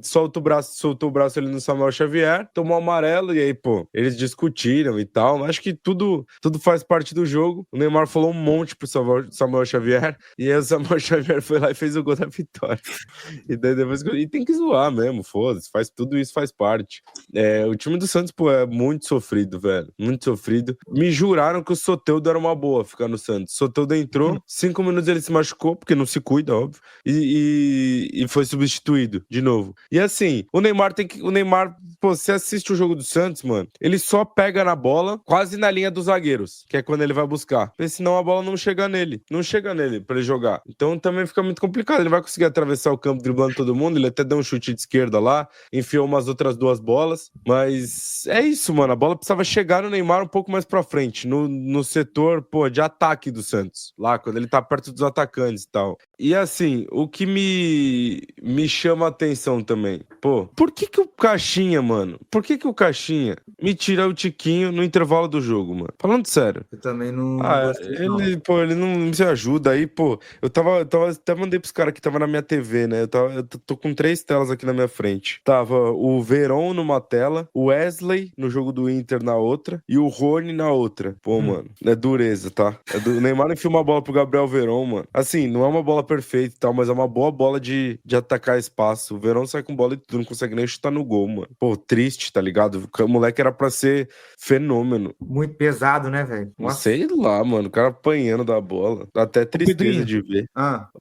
soltou o braço ali no Samuel Xavier, tomou o amarelo e aí, pô, eles discutiram e tal. Acho que tudo faz parte do jogo. O Neymar falou um monte pro Samuel Xavier e aí o Samuel Xavier foi lá e fez o gol da vitória. E daí depois... E tem que zoar mesmo, foda-se, tudo isso faz parte. O time do Santos, pô, é muito sofrido, velho, muito sofrido. Me juraram que o Soteldo era uma boa ficar no Santos. Soteldo entrou, 5 minutos ele se machucou, porque não se cuida, óbvio, e foi substituído de novo. E assim, o Neymar, pô, você assiste o jogo do Santos, mano, ele só pega na bola, quase na linha dos zagueiros, que é quando ele vai buscar, porque senão a bola não chega nele pra ele jogar. Então também fica muito complicado, ele vai conseguir atravessar o campo driblando todo mundo, ele até deu um chute de esquerda lá, enfiou umas outras 2 bolas, mas é isso, mano, a bola precisava chegar no Neymar um pouco mais pra frente, no setor, pô, de ataque do Santos, lá, quando ele tá perto dos atacantes e tal. E assim, o que me chama a atenção também, pô, por que o Caixinha, mano, me tira o Tiquinho no intervalo do jogo, mano? Falando sério. Eu também não... ele não se ajuda aí, pô, eu tava até mandei pros caras que tava na minha TV, né, eu tô com 3 telas aqui na minha frente. Tava o Verón numa tela, o Wesley no jogo do Inter na outra e o Rony na outra. Pô, mano, é dureza, tá? O Neymar enfia uma bola pro Gabriel Verón, mano. Assim, não é uma bola perfeita e tal, mas é uma boa bola de atacar espaço. O Verón sai com bola e tudo, não consegue nem chutar no gol, mano. Pô, triste, tá ligado? O moleque era pra ser fenômeno. Muito pesado, né, velho? Sei lá, mano, o cara apanhando da bola. Dá até tristeza de ver.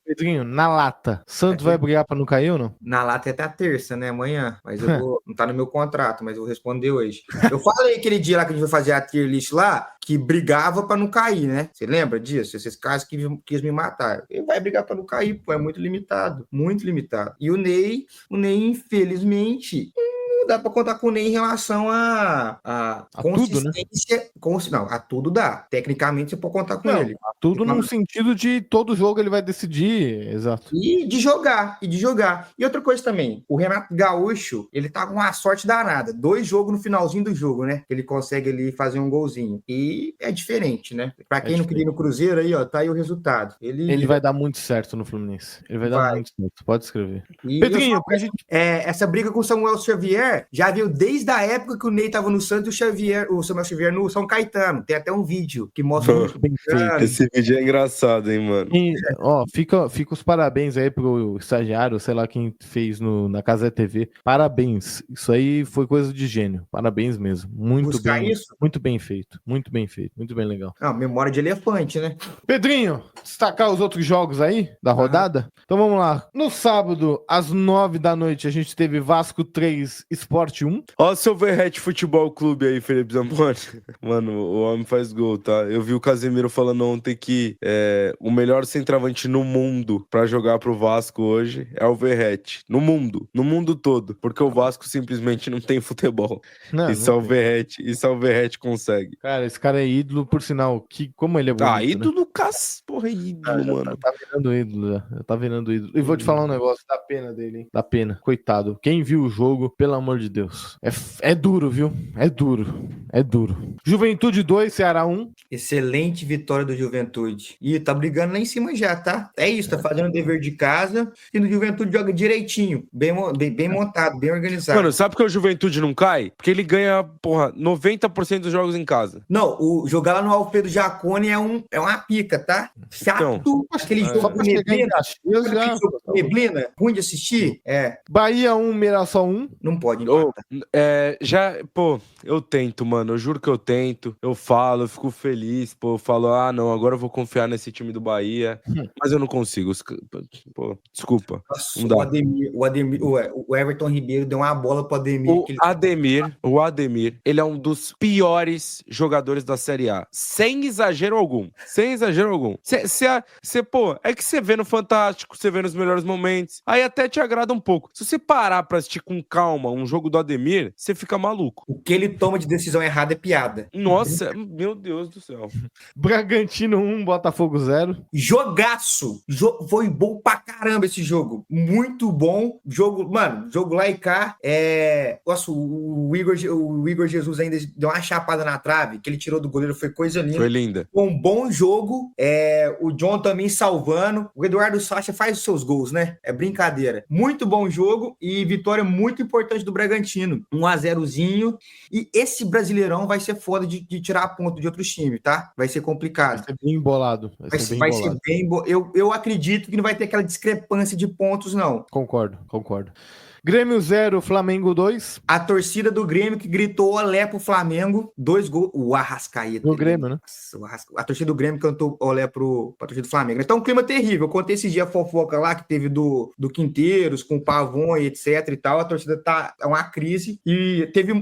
Pedrinho, na lata, Santos vai brigar pra não cair ou não? Na lata é até a terça, né? Amanhã. Mas eu vou... não tá no meu contrato, mas eu vou responder hoje. Eu falei aquele dia lá que a gente foi fazer a tier list lá, que brigava pra não cair, né? Você lembra disso? Esses caras que quis me matar. Ele vai brigar pra não cair, pô. É muito limitado. Muito limitado. E o Ney, infelizmente... dá pra contar com o Ney em relação a consistência. Tudo, né? Não, a tudo dá. Tecnicamente, você pode contar com ele. A tudo num sentido de todo jogo ele vai decidir, exato. E de jogar. E outra coisa também, o Renato Gaúcho, ele tá com uma sorte danada. 2 jogos no finalzinho do jogo, né? Ele consegue ali fazer um golzinho. E é diferente, né? Pra quem não queria ir no Cruzeiro aí, ó, tá aí o resultado. Ele vai dar muito certo no Fluminense. Ele vai dar muito certo. Pode escrever. E Pedrinho, essa briga com o Samuel Xavier já veio desde a época que o Ney tava no Santos e o Samuel Xavier no São Caetano. Tem até um vídeo que mostra muito bem feito. Esse vídeo é engraçado, hein, mano? E, fica os parabéns aí pro estagiário, sei lá quem fez na Casa TV. Parabéns. Isso aí foi coisa de gênio. Parabéns mesmo. Muito bem. Muito bem feito. Muito bem feito. Muito bem legal. Memória de elefante, né? Pedrinho, destacar os outros jogos aí da rodada? Então vamos lá. No sábado, às 9 da noite, a gente teve Vasco 3, Sport 1. Ó o seu Verrete Futebol Clube aí, Felipe Zamboni. Mano, o homem faz gol, tá? Eu vi o Casemiro falando ontem que o melhor centroavante no mundo pra jogar pro Vasco hoje é o Verrete. No mundo todo. Porque o Vasco simplesmente não tem futebol. Só o Verrete consegue. Cara, esse cara é ídolo, por sinal. Como ele é bonito, ídolo, né? Porra, é ídolo, mano. Tá virando ídolo, já. Tá virando ídolo. E vou te falar um negócio, dá pena dele, hein? Dá pena. Coitado. Quem viu o jogo, pelo amor de Deus. É duro, viu? É duro. Juventude 2, Ceará 1. Excelente vitória do Juventude. E tá brigando lá em cima já, tá? É isso, tá fazendo o dever de casa. E no Juventude joga direitinho. Bem montado, bem organizado. Mano, sabe por que o Juventude não cai? Porque ele ganha, 90% dos jogos em casa. Não, jogar lá no Alfredo Jaconi é uma pica, tá? Chato. Aquele jogo com Neblina. Ruim de assistir? Bahia 1, Mirassol 1. Não pode empatar. Eu tento, mano. Eu juro que eu tento. Eu falo, eu fico feliz. Eu falo, não, agora eu vou confiar nesse time do Bahia. Mas eu não consigo. Desculpa. Nossa, não dá. O Everton Ribeiro deu uma bola pro Ademir. O Ademir, ele é um dos piores jogadores da Série A. Sem exagero algum. É que você vê no Fantástico, você vê nos melhores momentos. Aí até te agrada um pouco. Se você parar pra assistir com calma um jogo do Ademir, você fica maluco. O que ele toma de decisão errada é piada. Nossa, meu Deus do céu. Bragantino 1, Botafogo 0. Jogaço! Foi bom pra caramba esse jogo. Muito bom. Jogo lá e cá. Nossa, o Igor Jesus ainda deu uma chapada na trave, que ele tirou do goleiro, foi coisa linda. Foi linda. Foi um bom jogo. O John também salvando. O Eduardo Sacha faz os seus gols, né? É brincadeira. Muito bom jogo e vitória muito importante do Bragantino. 1-0zinho. E esse Brasileirão vai ser foda de tirar ponto de outros times, tá? Vai ser complicado. Vai ser bem bolado. Vai ser bem Eu acredito que não vai ter aquela discrepância de pontos, não. Concordo. Grêmio 0, Flamengo 2. A torcida do Grêmio que gritou olé pro Flamengo. 2 gols. O Arrascaeta. Do Grêmio, né? A torcida do Grêmio cantou olé pra torcida do Flamengo. Então, um clima terrível. Eu contei esse dia a fofoca lá que teve do Quinteiros, com o Pavon e etc e tal. A torcida é uma crise. E teve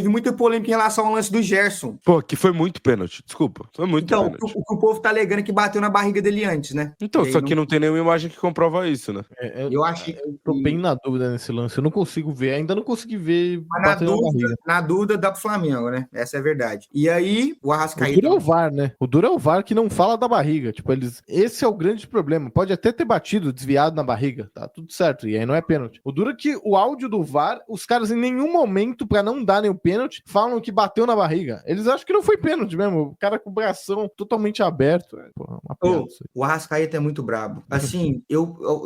muita polêmica em relação ao lance do Gerson. Que foi muito pênalti. Desculpa. Foi muito pênalti. Então, o povo tá alegando é que bateu na barriga dele antes, né? Então, só que não tem nenhuma imagem que comprova isso, né? Eu acho Eu tô bem na dúvida nesse lance. Eu não consigo ver, ainda não consegui ver. Mas na dúvida dá pro Flamengo, né? Essa é a verdade. E aí, o Arrascaeta. O duro é o VAR, né? O duro é o VAR que não fala da barriga. Tipo, esse é o grande problema. Pode até ter batido, desviado na barriga. Tá tudo certo. E aí não é pênalti. O duro é que o áudio do VAR, os caras em nenhum momento, pra não dar nenhum pênalti, falam que bateu na barriga. Eles acham que não foi pênalti mesmo. O cara com o bração totalmente aberto. O Arrascaeta é muito brabo. Assim,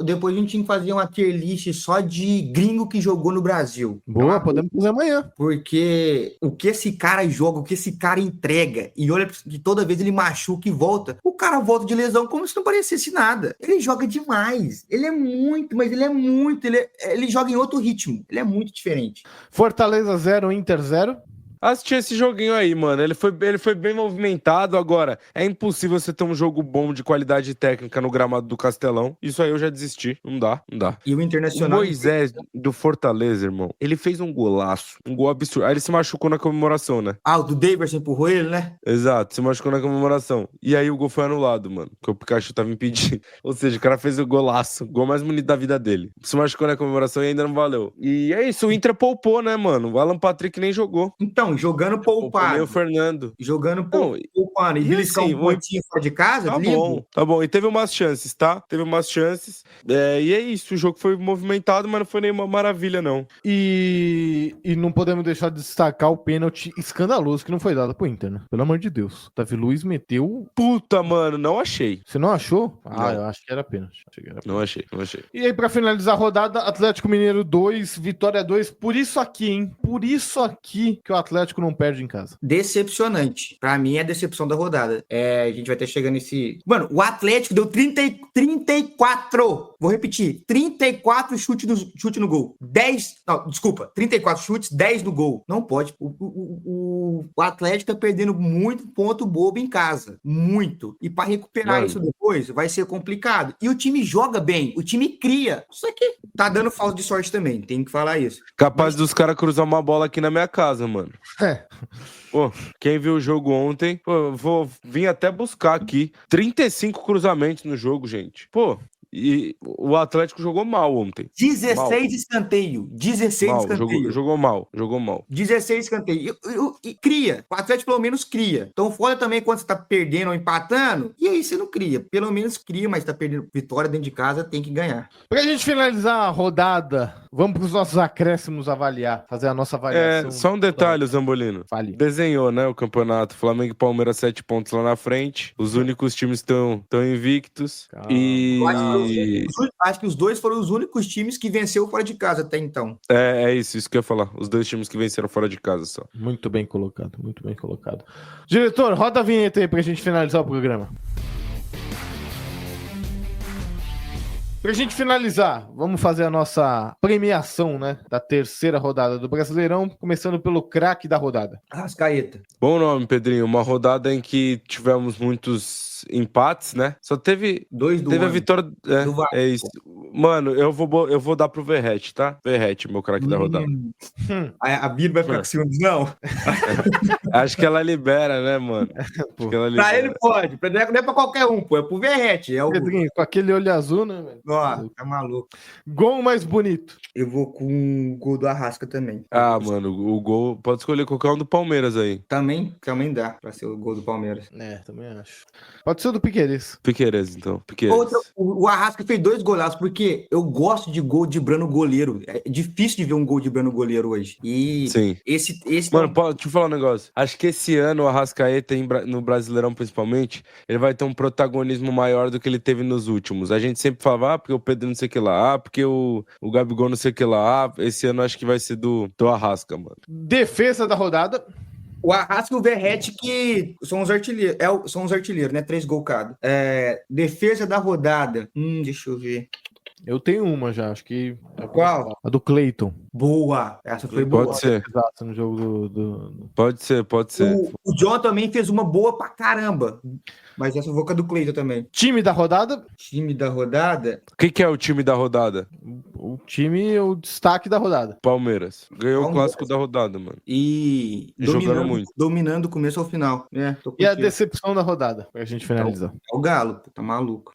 depois a gente tinha que fazer uma tier list só de gringo que jogou no Brasil. Boa, podemos fazer amanhã. Porque o que esse cara joga, o que esse cara entrega, e olha que toda vez ele machuca e volta, o cara volta de lesão como se não parecesse nada. Ele joga demais. Ele joga em outro ritmo. Ele é muito diferente. Fortaleza 0, Inter 0. Assisti esse joguinho aí, mano. Ele foi bem movimentado. Agora, é impossível você ter um jogo bom de qualidade técnica no gramado do Castelão. Isso aí eu já desisti. Não dá. E o O Internacional... Moisés do Fortaleza, irmão, ele fez um golaço. Um gol absurdo. Aí ele se machucou na comemoração, né? o do Daverson empurrou ele, né? Exato, se machucou na comemoração. E aí o gol foi anulado, mano. Porque o Pikachu tava impedido. Ou seja, o cara fez o golaço. O gol mais bonito da vida dele. Se machucou na comemoração e ainda não valeu. E é isso, o Inter poupou, né, mano? O Alan Patrick nem jogou. Então, jogando poupado. Nem o Fernando. Jogando Não, poupando. E beliscar assim, um pontinho fora de casa, Tá bom. E teve umas chances, tá? Teve umas chances. E é isso, o jogo foi movimentado, mas não foi nenhuma maravilha, não. E não podemos deixar de destacar o pênalti escandaloso que não foi dado pro Inter, né? Pelo amor de Deus. Davi Luiz meteu... Puta, mano, não achei. Você não achou? Não. Eu acho que era pênalti. Não achei. E aí, pra finalizar a rodada, Atlético Mineiro 2, Vitória 2. Por isso aqui, hein? Por isso aqui que o Atlético não perde em casa. Decepcionante. Pra mim é a decepção da rodada. A gente vai ter chegando nesse... Mano, o Atlético deu 34. Vou repetir. 34 chute no gol. 34 chutes, 10 no gol. Não pode. O Atlético tá perdendo muito ponto bobo em casa. Muito. E pra recuperar isso depois vai ser complicado. E o time joga bem. O time cria. Só que tá dando falta de sorte também. Tem que falar isso. Capaz dos caras cruzar uma bola aqui na minha casa, mano. Pô, quem viu o jogo ontem, eu vou vir até buscar aqui. 35 cruzamentos no jogo, gente. Pô, e o Atlético jogou mal ontem. 16 escanteio. 16 mal. escanteio. Jogou mal. 16 escanteio. E cria. O Atlético pelo menos cria. Então foda também quando você tá perdendo ou empatando. E aí você não cria. Pelo menos cria, mas tá perdendo vitória dentro de casa, tem que ganhar. Pra gente finalizar a rodada, vamos pros nossos acréscimos avaliar. Fazer a nossa avaliação. Só um detalhe, Zambolino. Fale. Desenhou, né, o campeonato. Flamengo e Palmeiras 7 pontos lá na frente. Os únicos times estão invictos. Calma. Acho que os dois foram os únicos times que venceu fora de casa até então. É isso que eu ia falar. Os dois times que venceram fora de casa só. Muito bem colocado. Diretor, roda a vinheta aí pra gente finalizar o programa. Pra gente finalizar, vamos fazer a nossa premiação, né, da terceira rodada do Brasileirão, começando pelo craque da rodada. Arrascaeta. Bom nome, Pedrinho. Uma rodada em que tivemos muitos empates, né? Só teve a vitória. do Vasco. É isso. Mano, eu vou dar pro Verratti, tá? Verratti, meu craque da rodada. A Bíblia vai ficar com ciúmes, não? Acho que ela libera, né, mano? Acho que ela libera. Pra ele pode. Não é pra qualquer um, pô. É pro Verratti. Pedrinho, com aquele olho azul, né, velho? Ó, tá maluco. Gol mais bonito. Eu vou com o gol do Arrasca também. Mano, o gol... Pode escolher qualquer um do Palmeiras aí. Também dá pra ser o gol do Palmeiras. Também acho. Pode ser o do Piqueires. Piqueires, então. Piqueires. O Arrasca fez 2 golaços, porque eu gosto de gol de Brano goleiro. É difícil de ver um gol de Brano goleiro hoje. E sim. Esse Mano, deixa eu falar um negócio. Acho que esse ano o Arrascaeta, no Brasileirão principalmente, ele vai ter um protagonismo maior do que ele teve nos últimos. A gente sempre falava, porque o Pedro não sei o que lá, porque o Gabigol não sei o que lá. Esse ano acho que vai ser do Arrasca, mano. Defesa da rodada. O Arrasca e o Verratti, que são os artilheiros, né? 3 gols cada. Defesa da rodada. Deixa eu ver. Eu tenho uma já, acho que... Qual? A do Cleiton. Boa. Essa foi boa. Pode ser. Exato, no jogo do... Pode ser. O John também fez uma boa pra caramba. Mas essa eu vou com a do Cleiton também. Time da rodada? Time da rodada? O que é o time da rodada? O time, o destaque da rodada. Palmeiras. Ganhou o clássico da rodada, mano. E jogando muito. Dominando do começo ao final. E a decepção da rodada, pra gente finalizar. É o Galo, tá maluco.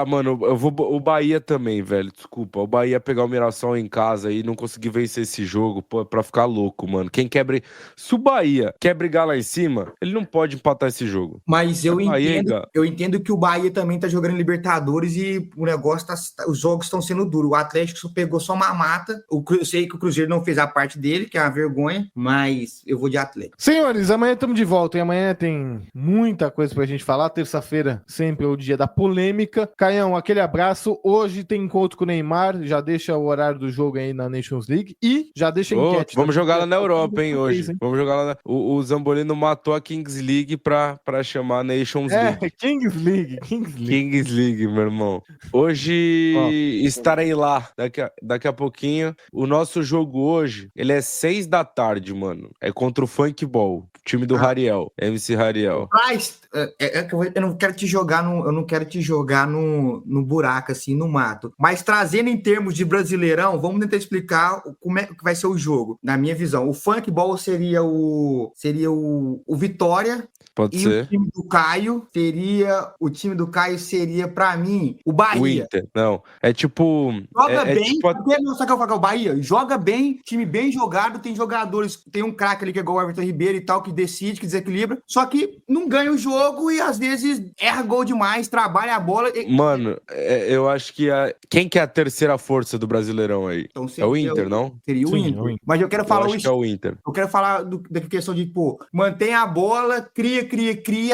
Mano, o Bahia também, velho. Desculpa. O Bahia pegar o Mirassol em casa e não conseguir vencer esse jogo, pô, é pra ficar louco, mano. Se o Bahia quer brigar lá em cima, ele não pode empatar esse jogo. Mas eu entendo que o Bahia também tá jogando Libertadores e o negócio os jogos estão sendo duros. O Atlético só pegou só uma mata. Eu sei que o Cruzeiro não fez a parte dele, que é uma vergonha, mas eu vou de Atlético. Senhores, amanhã estamos de volta e amanhã tem muita coisa pra gente falar. Terça-feira sempre é o dia da polêmica. Caião, aquele abraço. Hoje tem encontro com o Neymar, já deixa o horário do jogo aí na Nations League e já deixa a enquete. Vamos jogar lá na Europa, hein, hoje. Vamos jogar lá o Zambolino matou a Kings League pra chamar Nations League. Kings League. Kings League, meu irmão. Hoje estarei lá, daqui a pouquinho. O nosso jogo hoje, ele é 6 da tarde, mano. É contra o Funk Ball, time do Hariel, MC Hariel. Mas eu não quero te jogar no buraco, assim, no mato. Mas trazendo em termos de Brasileirão, vamos tentar explicar como é que vai ser o jogo, na minha visão. O Funk Ball seria o Vitória. Pode ser. O time do Caio seria, pra mim, o Bahia. O Inter, não. É tipo... Joga bem, tipo... sabe o que eu falo? O Bahia joga bem, time bem jogado, tem jogadores, tem um craque ali que é igual o Everton Ribeiro e tal, que decide, que desequilibra, só que não ganha o jogo e às vezes erra gol demais, trabalha a bola. Mano, eu acho que quem que é a terceira força do Brasileirão aí? Então, é o Inter, não? Seria o Inter. É o Inter. Mas eu quero falar acho que é o Inter. Eu quero falar da questão de, mantém a bola, cria,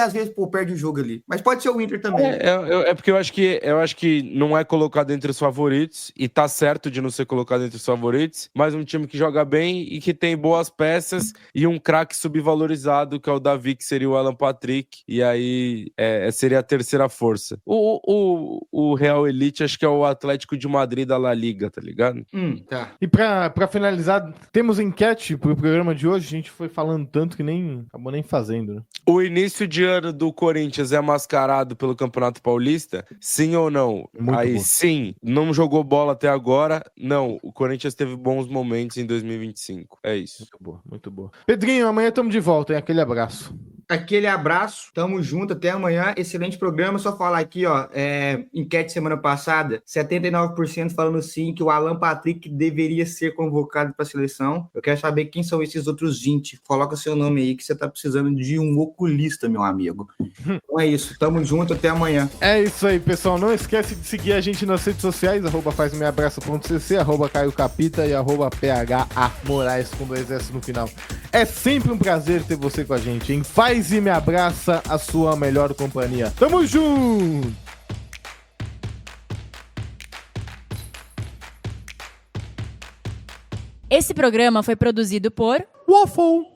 às vezes, perde o jogo ali. Mas pode ser o Inter também. É porque eu acho que não é colocado entre os favoritos, e tá certo de não ser colocado entre os favoritos, mas um time que joga bem e que tem boas peças e um craque subvalorizado, que é o Davi, que seria o Alan Patrick, e aí seria a terceira força. O Real Elite, acho que é o Atlético de Madrid da La Liga, tá ligado? Tá. E pra finalizar, temos enquete pro programa de hoje, a gente foi falando tanto que acabou nem fazendo, né? O início de ano do Corinthians é mascarado pelo Campeonato Paulista? Sim ou não? Muito aí, bom. sim. Não jogou bola até agora? Não. O Corinthians teve bons momentos em 2025. É isso. Muito boa, muito boa. Pedrinho, amanhã estamos de volta, hein? Aquele abraço. Aquele abraço, tamo junto, até amanhã, excelente programa. Só falar aqui, enquete semana passada, 79% falando sim, que o Alan Patrick deveria ser convocado para a seleção. Eu quero saber quem são esses outros 20. Coloca seu nome aí, que você tá precisando de um oculista, meu amigo. Então é isso, tamo junto, até amanhã. É isso aí, pessoal. Não esquece de seguir a gente nas redes sociais, @fazmeabraço.cc, @CaioCapita e @PHAMoraes com 2 S no final. É sempre um prazer ter você com a gente, hein? Faz e me abraça, a sua melhor companhia. Tamo junto! Esse programa foi produzido por Waffle!